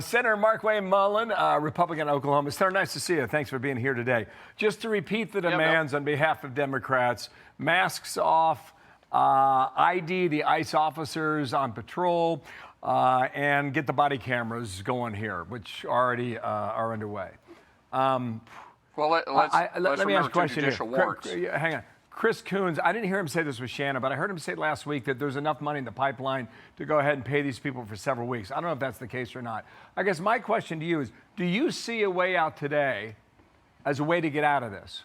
Senator Markwayne Mullin, Republican Oklahoma. Senator, nice to see you. Thanks for being here today. Just to repeat the demands on behalf of Democrats, masks off, ID the ICE officers on patrol, and get the body cameras going here, which already are underway. Well, let me ask a question here. Hang on. Chris Coons, I didn't hear him say this with Shannon, but I heard him say last week that there's enough money in the pipeline to go ahead and pay these people for several weeks. I don't know if that's the case or not. I guess my question to you is, do you see a way out today as a way to get out of this?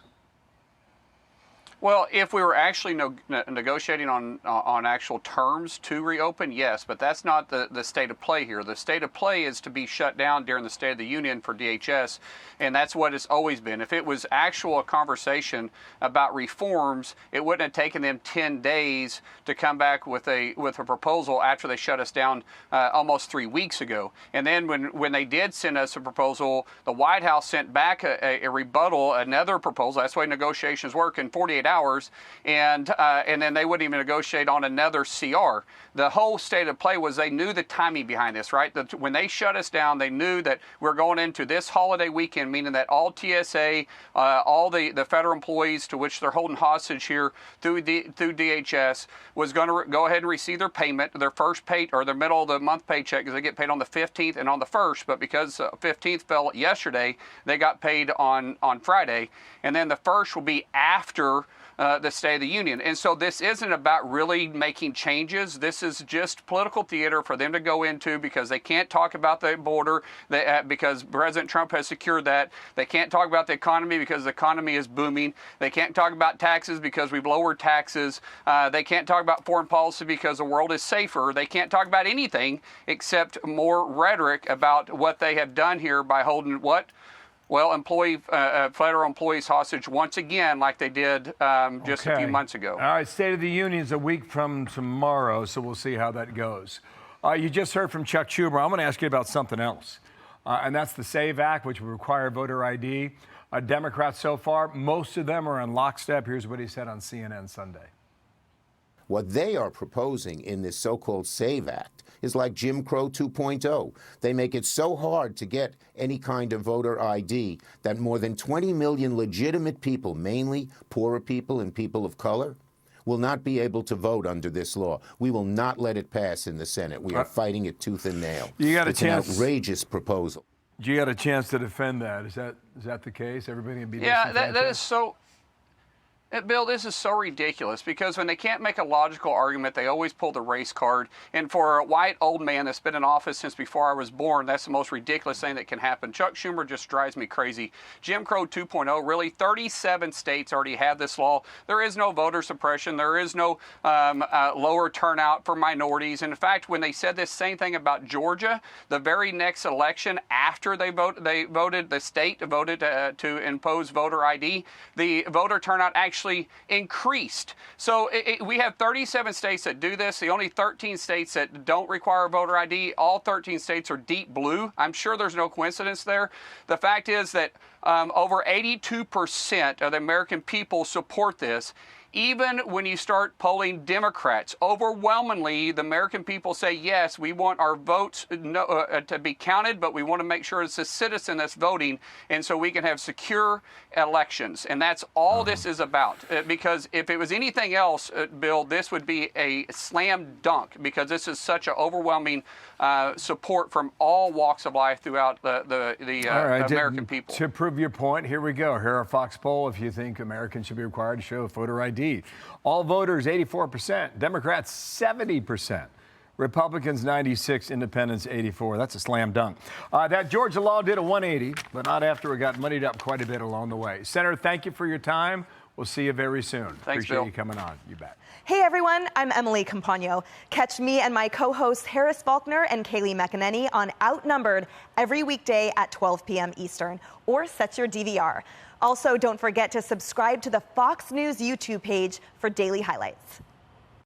Well, if we were actually negotiating on actual terms to reopen, yes, but that's not the state of play here. The state of play is to be shut down during the State of the Union for DHS, and that's what it's always been. If it was actual conversation about reforms, it wouldn't have taken them 10 days to come back with a proposal after they shut us down almost 3 weeks ago. And then when they did send us a proposal, the White House sent back a rebuttal, another proposal. That's the way negotiations work in 48 hours, and then they wouldn't even negotiate on another CR. The whole state of play was they knew the timing behind this, right? When they shut us down, they knew that we're going into this holiday weekend, meaning that all TSA, all the federal employees to which they're holding hostage here through DHS was going to go ahead and receive their payment, their first pay or their middle of the month paycheck, because they get paid on the 15th and on the 1st. But because 15th fell yesterday, they got paid on Friday, and then the 1st will be after the State of the Union. And so this isn't about really making changes. This is just political theater for them to go into because they can't talk about the border because President Trump has secured that. They can't talk about the economy because the economy is booming. They can't talk about taxes because we've lowered taxes. They can't talk about foreign policy because the world is safer. They can't talk about anything except more rhetoric about what they have done here by holding what? Well, federal employees hostage once again, like they did just a few months ago. All right, State of the Union is a week from tomorrow, so we'll see how that goes. You just heard from Chuck Schumer. I'm going to ask you about something else, and that's the SAVE Act, which will require voter ID. Democrats so far, most of them are in lockstep. Here's what he said on CNN Sunday. What they are proposing in this so-called SAVE Act is like Jim Crow 2.0. They make it so hard to get any kind of voter ID that more than 20 million legitimate people, mainly poorer people and people of color, will not be able to vote under this law. We will not let it pass in the Senate. We are fighting it tooth and nail. It's an outrageous proposal. You got a chance to defend that. Is that the case? Everybody can be that is so. Bill, this is so ridiculous because when they can't make a logical argument, they always pull the race card. And for a white old man that's been in office since before I was born, that's the most ridiculous thing that can happen. Chuck Schumer just drives me crazy. Jim Crow 2.0, really, 37 states already have this law. There is no voter suppression. There is no lower turnout for minorities. And in fact, when they said this same thing about Georgia, the very next election after the state voted to impose voter ID, the voter turnout actually increased. So we have 37 states that do this. The only 13 states that don't require voter ID, all 13 states are deep blue. I'm sure there's no coincidence there. The fact is that over 82% of the American people support this. Even when you start polling Democrats, overwhelmingly, the American people say, yes, we want our votes to be counted, but we want to make sure it's a citizen that's voting, and so we can have secure elections. And that's all this is about. Because if it was anything else, Bill, this would be a slam dunk, because this is such an overwhelming support from all walks of life throughout the American people. To prove your point, here we go. Here are a Fox poll if you think Americans should be required to show voter ID. All voters, 84%. Democrats, 70%. Republicans, 96%. Independents, 84%. That's a slam dunk. That Georgia law did a 180, but not after it got muddied up quite a bit along the way. Senator, thank you for your time. We'll see you very soon. Thanks, Appreciate Bill. you coming on. You bet. Hey, everyone. I'm Emily Campagno. Catch me and my co-hosts Harris Faulkner and Kaylee McEnany on Outnumbered every weekday at 12 p.m. Eastern, or set your DVR. Also, don't forget to subscribe to the Fox News YouTube page for daily highlights.